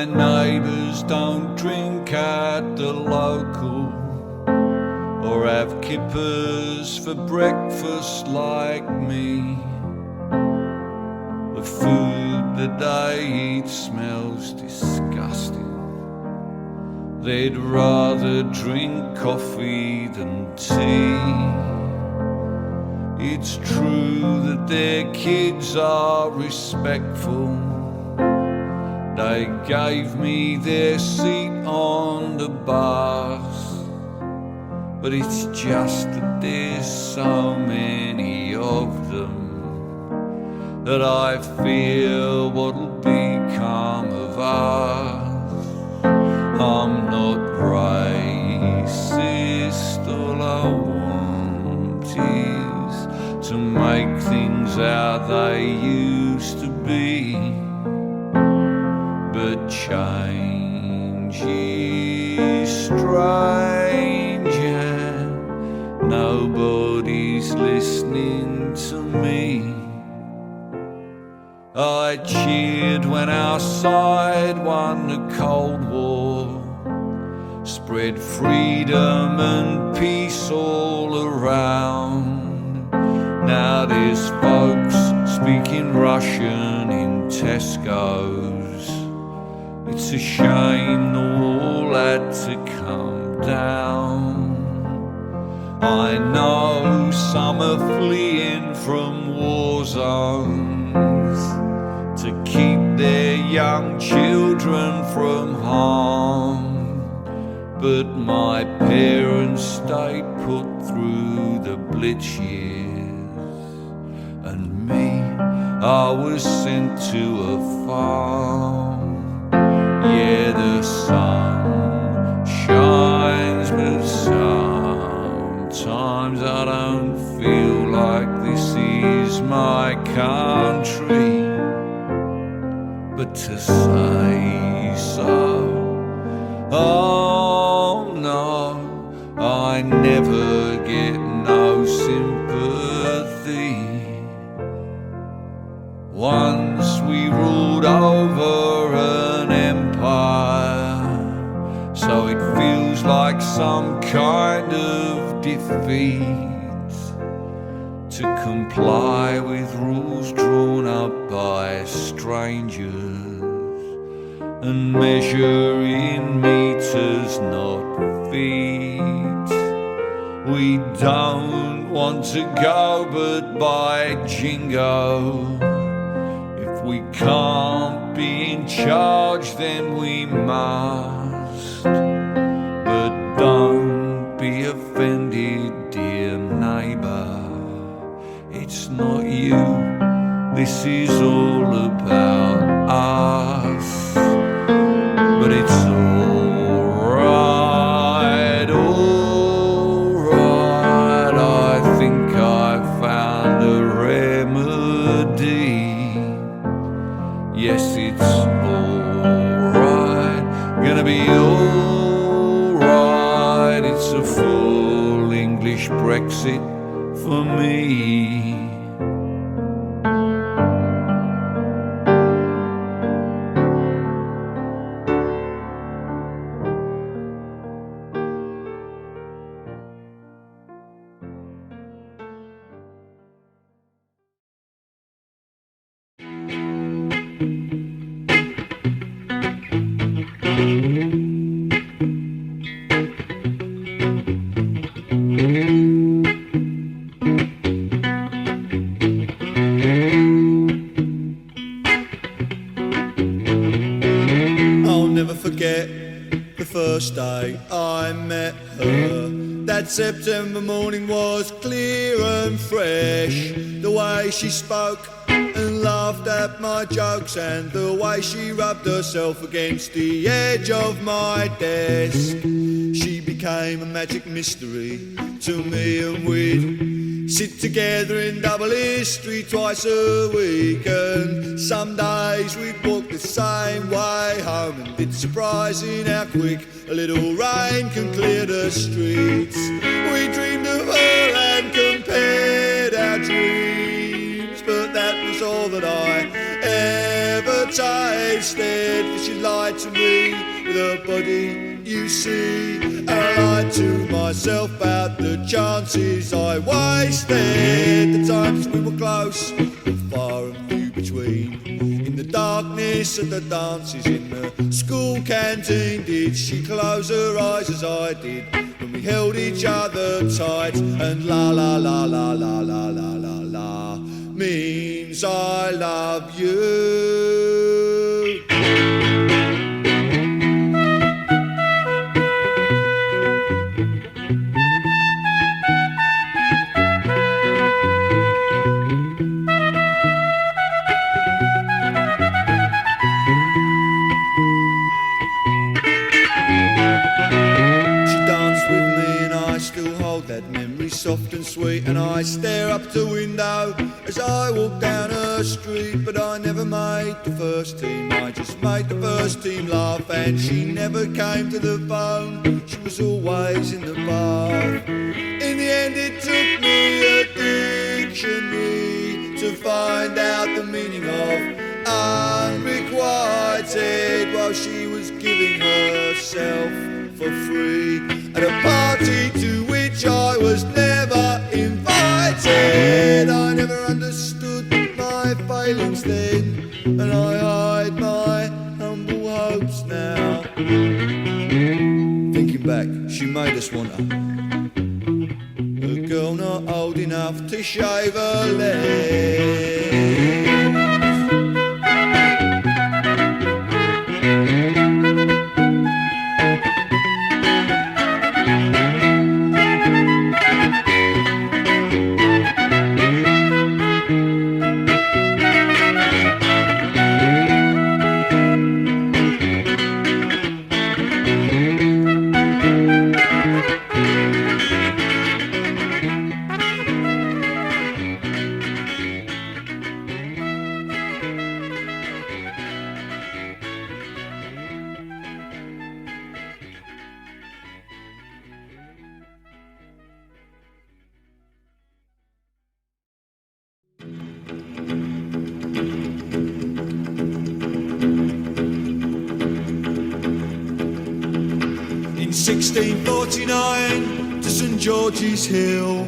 My neighbours don't drink at the local or have kippers for breakfast like me. The food that they eat smells disgusting. They'd rather drink coffee than tea. It's true that their kids are respectful. They gave me their seat on the bus, but it's just that there's so many of them that I fear what'll become of us. I'm not racist, all I want is to make things how they used to be. But change is strange and nobody's listening to me. I cheered when our side won the Cold War, spread freedom and peace all around. Now there's folks speaking Russian in Tesco's. It's a shame the wall had to come down. I know some are fleeing from war zones to keep their young children from harm, but my parents stayed put through the Blitz years, and me, I was sent to a farm. Yeah, the sun shines, but sometimes I don't feel like this is my country. But to say so, oh no, I never get no sympathy. Once we ruled over an empire, so it feels like some kind of defeat to comply with rules drawn up by strangers and measure in meters, not feet. We don't want to go, but by jingo, if we can't be in charge, then we must. But don't be offended, dear neighbour, it's not you, this is all about us. But it's alright, alright, I think I found a remedy. Yes, it's alright, gonna be alright, it's a full English Brexit for me. Day I met her. That September morning was clear and fresh. The way she spoke and laughed at my jokes, and the way she rubbed herself against the edge of my desk. She became a magic mystery to me, and we'd sit together in double history twice a week. And some days we'd walk the same way home, and it's surprising how quick a little rain can clear the streets. We dreamed of her and compared our dreams, but that was all that I ever take instead, for she lied to me with her body, you see. And I lied to myself about the chances I wasted. The times we were close were far and few between. In the darkness of the dances in the school canteen, did she close her eyes as I did when we held each other tight? And la la la la la la la la la means I love you. That memory soft and sweet, and I stare up the window as I walk down her street. But I never made the first team, I just made the first team laugh. And she never came to the phone, she was always in the bar. In the end it took me a dictionary to find out the meaning of unrequited, while she was giving herself for free at a party to which I was never invited. I never understood my failings then, and I hide my humble hopes now. Thinking back, she made us want her. A girl not old enough to shave her legs. In 1649 to St George's Hill,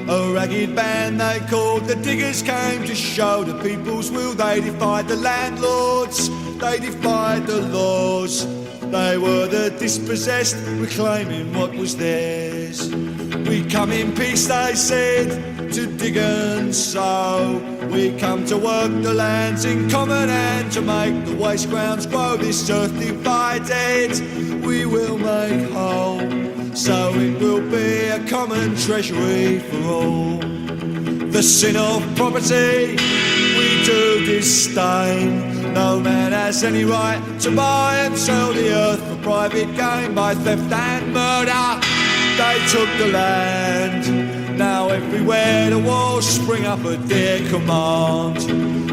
a ragged band they called the Diggers came to show the people's will. They defied the landlords, they defied the laws. They were the dispossessed, reclaiming what was theirs. We come in peace, they said, to dig and sow. We come to work the lands in common and to make the waste grounds grow. This earth divided we will make whole, so it will be a common treasury for all. The sin of property we do disdain. No man has any right to buy and sell the earth for private gain. By theft and murder they took the land. Now everywhere the walls spring up at their command.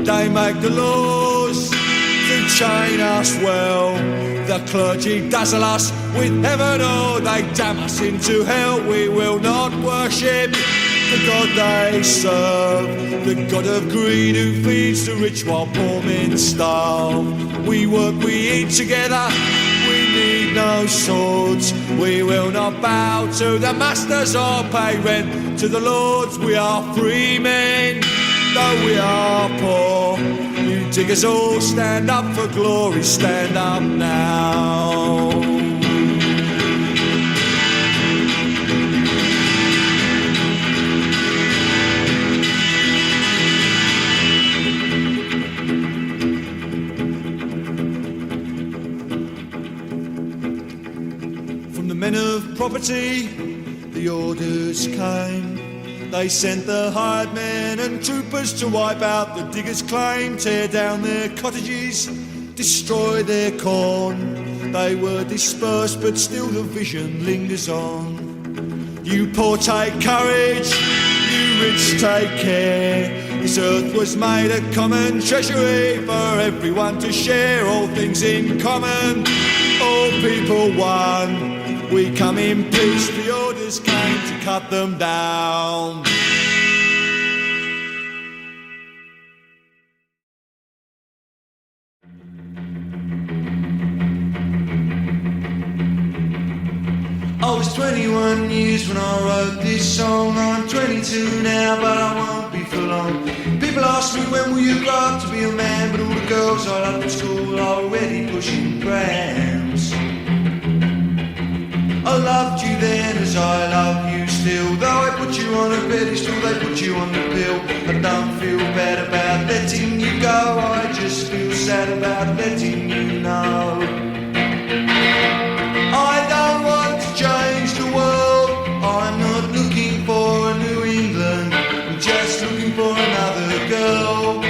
They make the laws to chain us well. The clergy dazzle us with heaven, or they damn us into hell. We will not worship the God they serve, the God of greed who feeds the rich while poor men starve. We work, we eat together, we need no swords. We will not bow to the masters or pay rent to the lords. We are free men, though we are poor. You diggers all stand up for glory, stand up now. Men of property, the orders came. They sent the hired men and troopers to wipe out the diggers' claim, tear down their cottages, destroy their corn. They were dispersed, but still the vision lingers on. You poor take courage, you rich take care. This earth was made a common treasury for everyone to share. All things in common, all people one. We come in peace, the orders came to cut them down. I was 21 years when I wrote this song. I'm 22 now, but I won't be for long. People ask me when will you grow up to be a man, but all the girls I loved at school are already pushing prams. I loved you then as I love you still. Though I put you on a pedestal, they put you on the pill. I don't feel bad about letting you go, I just feel sad about letting you know. I don't want to change the world, I'm not looking for a New England, I'm just looking for another girl.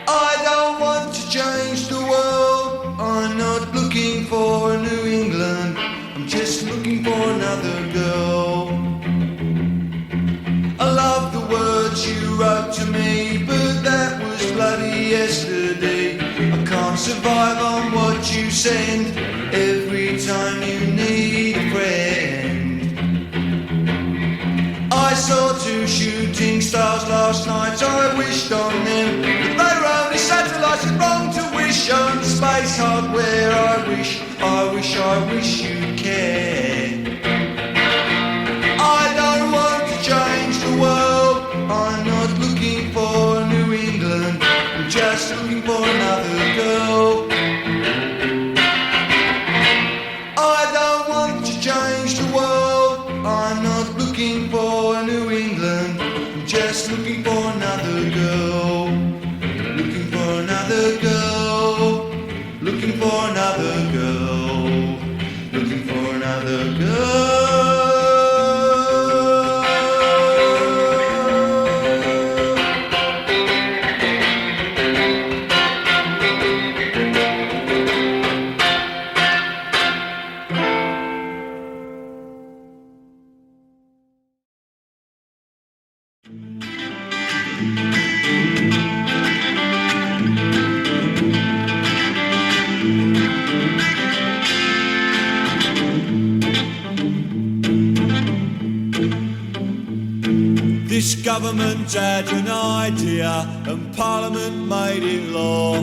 I don't want to change the world, I'm not looking for a New England, I'm just looking for another girl. I love the words you wrote to me, but that was bloody yesterday. I can't survive on what you send every time you need a friend. I saw 2 shooting stars last night, so I wished on them, but they were only satellites. It's wrong to wish on space hardware. I wish you'd care. I don't want to change the world, I'm not looking for New England, I'm just looking for another girl. I don't want to change the world, I'm not looking for New England, I'm just looking for another girl. Looking for another girl, looking for another girl, looking for another girl. This government had an idea and Parliament made it law.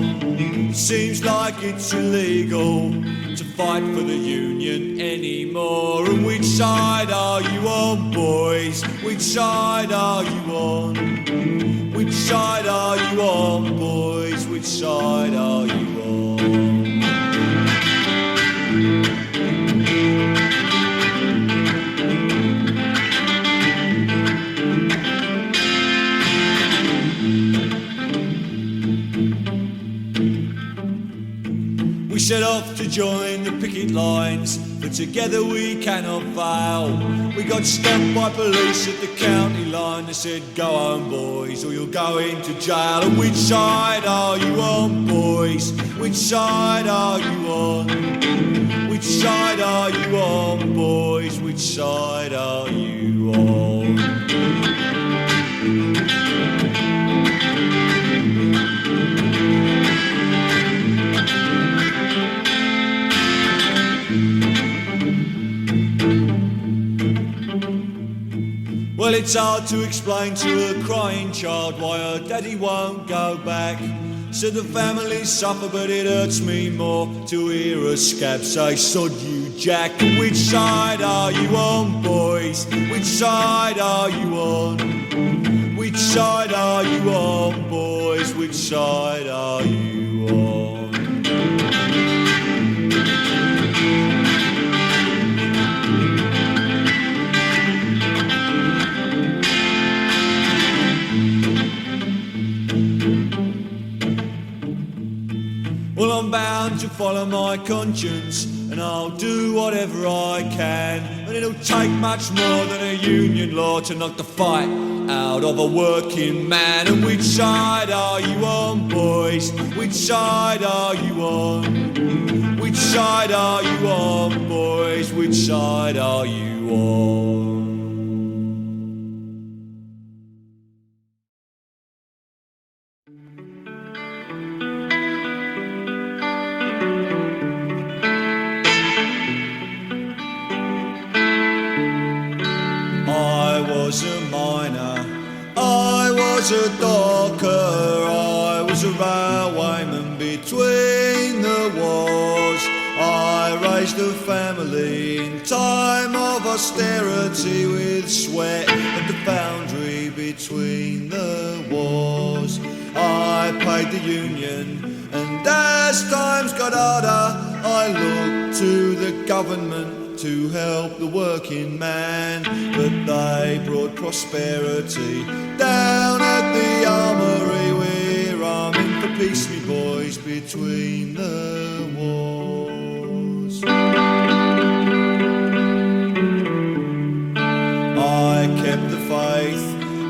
Seems like it's illegal to fight for the union anymore. And which side are you on, boys? Which side are you on? Which side are you on, boys? Which side are you on? We set off to join the picket lines, but together we cannot fail. We got stopped by police at the county line. They said, go home, boys, or you'll go into jail. And which side are you on, boys? Which side are you on? Which side are you on, boys? Which side are you on? Well, it's hard to explain to a crying child why her daddy won't go back. Said the family suffer, but it hurts me more to hear a scab say, sod you, Jack. And which side are you on, boys? Which side are you on? Which side are you on, boys? Which side are you on? Well, I'm bound to follow my conscience, and I'll do whatever I can. And it'll take much more than a union law to knock the fight out of a working man. And which side are you on, boys? Which side are you on? Which side are you on, boys? Which side are you on? I was a miner, I was a docker, I was a railwayman between the wars. I raised a family in time of austerity with sweat at the foundry between the wars. I paid the union, and as times got harder, I looked to the government to help the working man. But they brought prosperity down at the armory. We're arming for peace, me boys, between the wars. I kept the faith,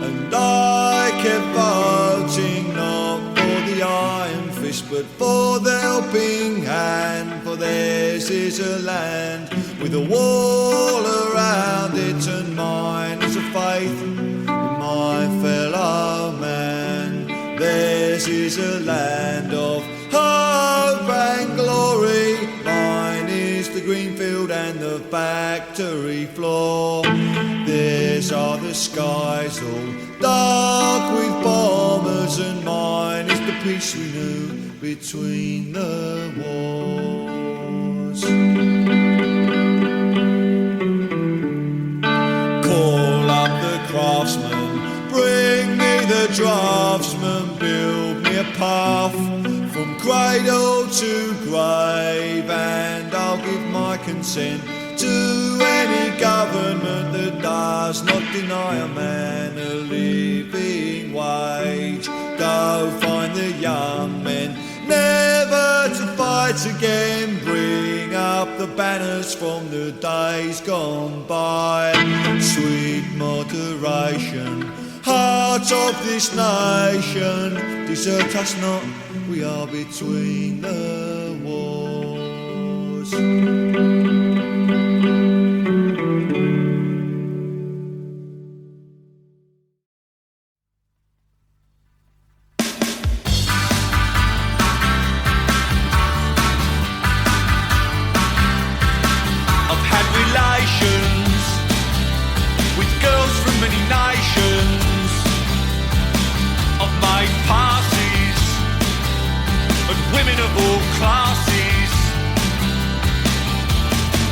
and I kept voting not for the iron fist, but for the helping hand. For theirs is a land with a wall around it, and mine is a faith in my fellow man. Theirs is a land of hope and glory. Mine is the green field and the factory floor. Theirs are the skies all dark with bombers, and mine is the peace we knew between the wars. Call up the craftsman, bring me the draftsman, build me a path from cradle to grave, and I'll give my consent to any government that does not deny a man a living wage. Go find the young men, never to fight again. Bring up the banners from the days gone by. Sweet moderation, heart of this nation, desert us not, we are between the wars. Women of all classes,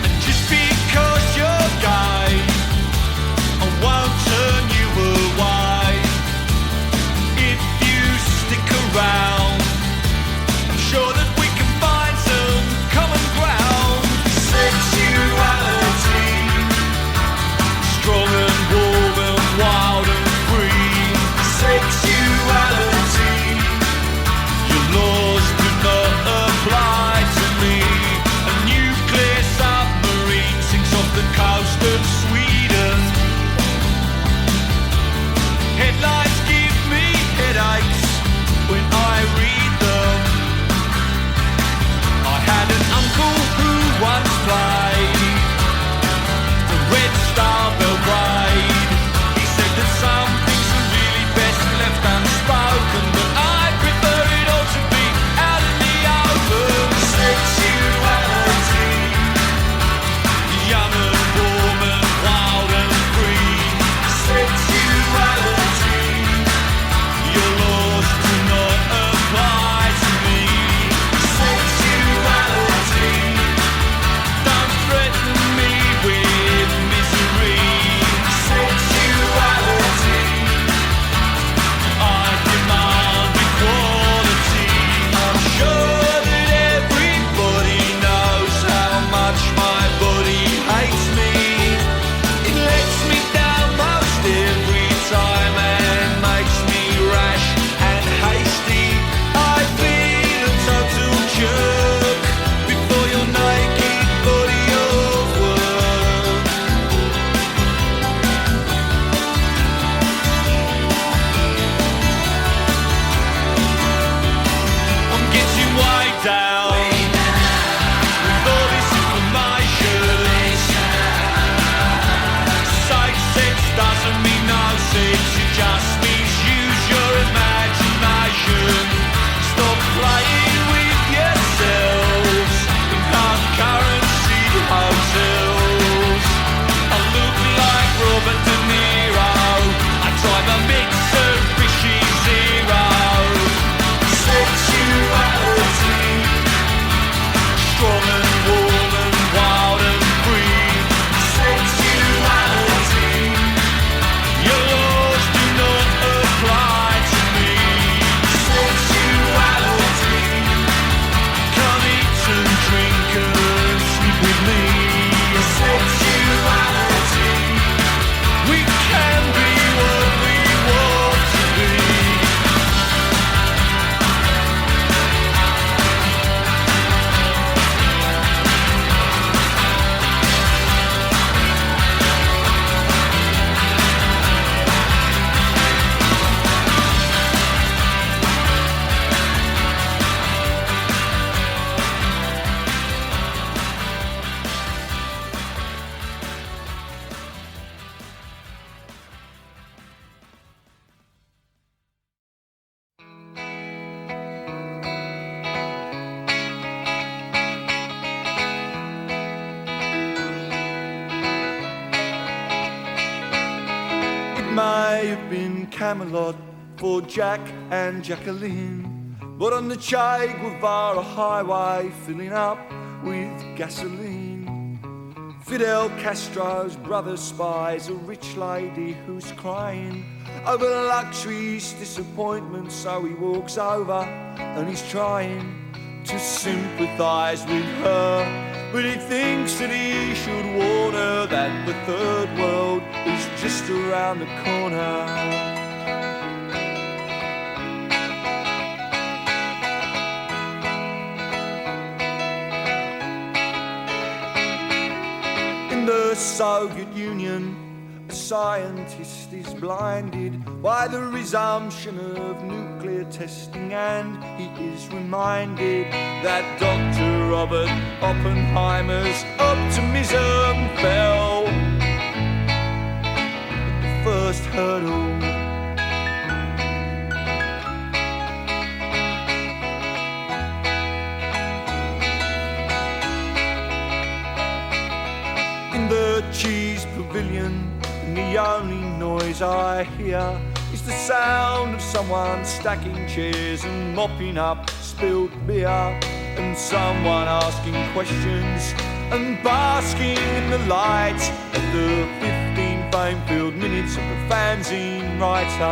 and just because in Camelot for Jack and Jacqueline, but on the Che Guevara highway filling up with gasoline. Fidel Castro's brother spies a rich lady who's crying over luxury's disappointment, so he walks over and he's trying to sympathise with her, but he thinks that he should warn her that the third world is just around the corner. In the Soviet Union, a scientist is blinded by the resumption of nuclear testing, and he is reminded that Dr. Robert Oppenheimer's optimism fell at the first hurdle. In the cheese pavilion, and the only noise I hear is the sound of someone stacking chairs and mopping up spilled beer, and someone asking questions and basking in the light of the 15 fame-filled minutes of the fanzine writer.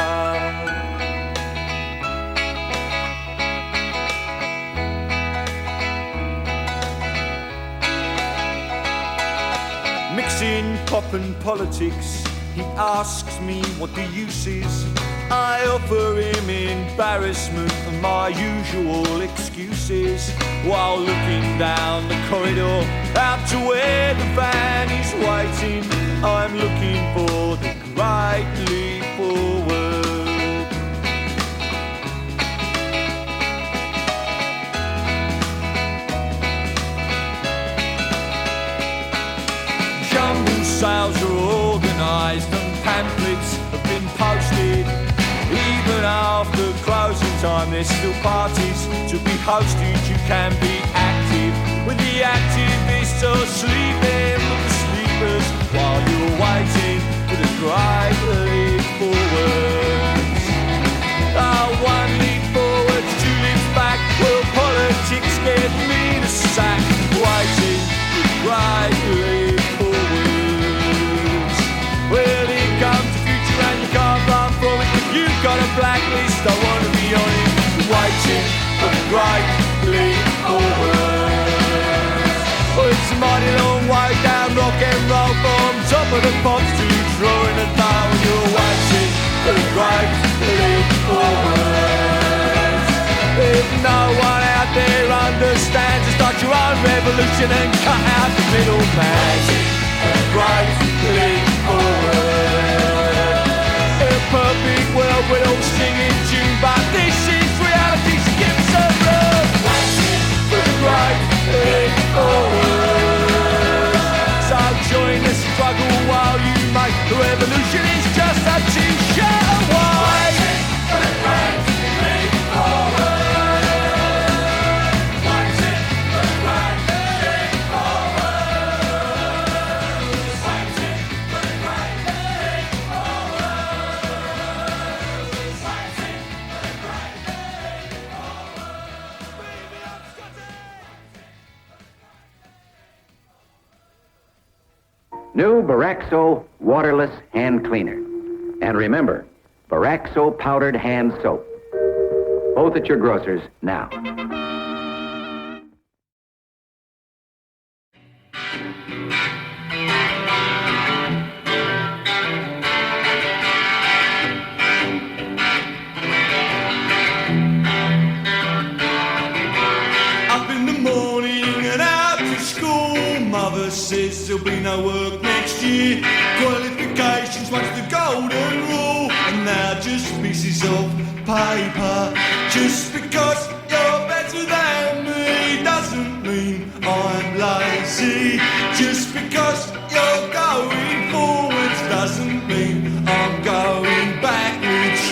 Mixing pop and politics, he asks me what the use is. I offer him embarrassment and my usual excuses, while looking down the corridor out to where the van is waiting. I'm looking for the great leap forward. Jumble sales are organised and pamphlets have been posted. Even after closing time, there's still parties to be hosted. You can be active when the activists are sleeping with the sleepers, while you're waiting for the great leap forwards. One leap forwards, two leaps back. Will politics get me to sack? Waiting for the great leap forwards. Well, here comes the future and you can't run from it. If you've got a blacklist, I want to be on it. Waiting for the great leap forwards. Oh, it's a mighty long way down rock and roll from top of the pops to drawing a down. You're waiting for the great leap forwards. If no one out there understands, start your own revolution and cut out the middleman. A great leap forward. In a perfect world we'd all sing in tune, but this is reality, so give us a love. Waiting for the great leap forward. So join the struggle while you make the revolution is just a t-shirt away. Waiting for the great leap forward. New Baraxo waterless hand cleaner. And remember, Baraxo powdered hand soap. Both at your grocer's now. Up in the morning and out to school, mother says there'll be no work next year. Qualifications once the golden rule, and now just pieces of paper. Just because you're better than me doesn't mean I'm lazy. Just because you're going forwards doesn't mean I'm going backwards.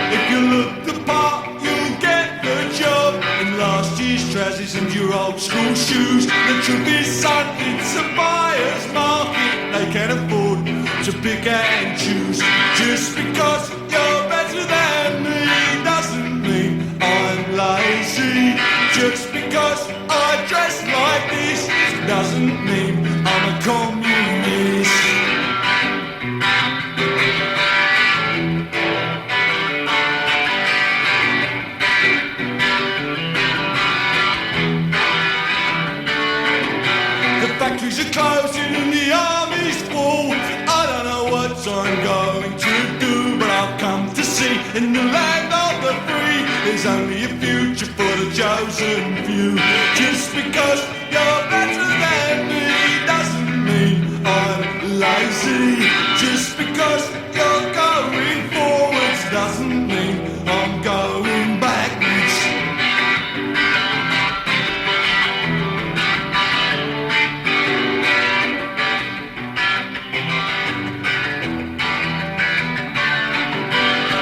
If you look the part, you'll get the these trousers and your old school shoes. The truth is, son, it's a buyer's market. They can afford to pick and choose. Just because you're better than me doesn't mean I'm lazy. Just because I dress like this doesn't mean I'm a communist. Factories are closing and the army's full. I don't know what I'm going to do, but I've come to see in the land of the free there's only a future for the chosen few. Just because you're better than me doesn't mean I'm lazy. Just because you're going forwards doesn't mean I'm going backwards.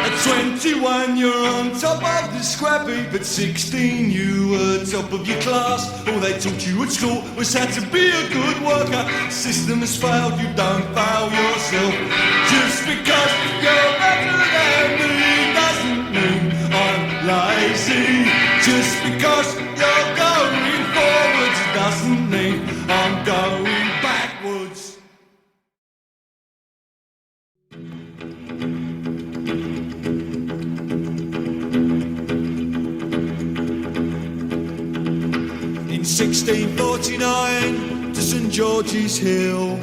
At 21 you're on top of the scrap heap. At 16 you were top of your class. All they taught you at school was how to be a good worker. System has failed, you don't fail yourself. Just because you're better than me doesn't mean I'm lazy. Just because you're going forwards doesn't mean I'm going backwards. In 1649 to St George's Hill,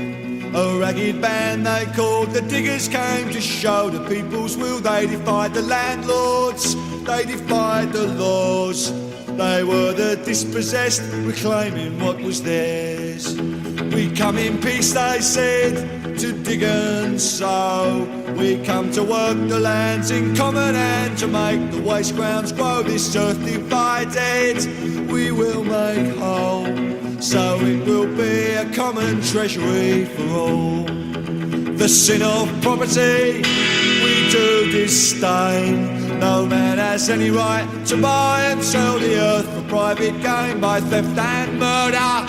a ragged band they called the Diggers came to show the people's will. They defied the landlords, they defied the laws. They were the dispossessed, reclaiming what was theirs. We come in peace, they said, to dig and sow. We come to work the lands in common and to make the waste grounds grow. This earth divided we will make whole, so it will be a common treasury for all. The sin of property we do disdain. No man has any right to buy and sell the earth for private gain. By theft and murder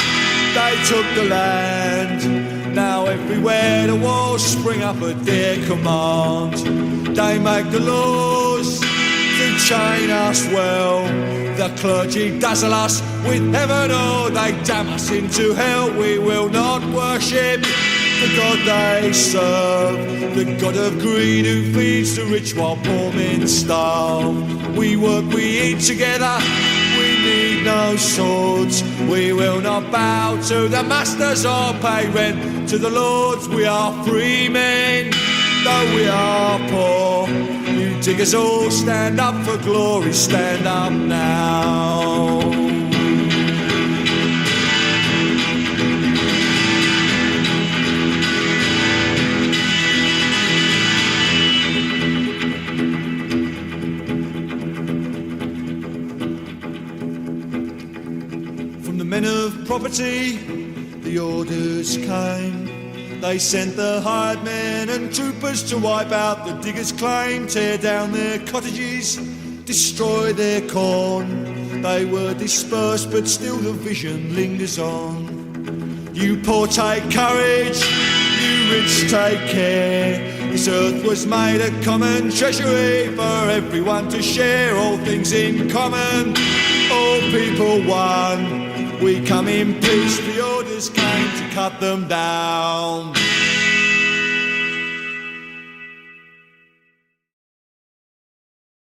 they took the land. Now everywhere the walls spring up at their command. They make the laws to chain us well. The clergy dazzle us with heaven, or they damn us into hell. We will not worship the God they serve, the God of greed who feeds the rich while poor men starve. We work, we eat together, we need no swords. We will not bow to the masters or pay rent to the lords. We are free men, though we are poor. You diggers all stand up for glory, stand up now. Men of property, the orders came. They sent the hired men and troopers to wipe out the diggers' claim, tear down their cottages, destroy their corn. They were dispersed, but still the vision lingers on. You poor take courage, you rich take care. This earth was made a common treasury for everyone to share. All things in common, all people one. We come in peace, the orders came to cut them down.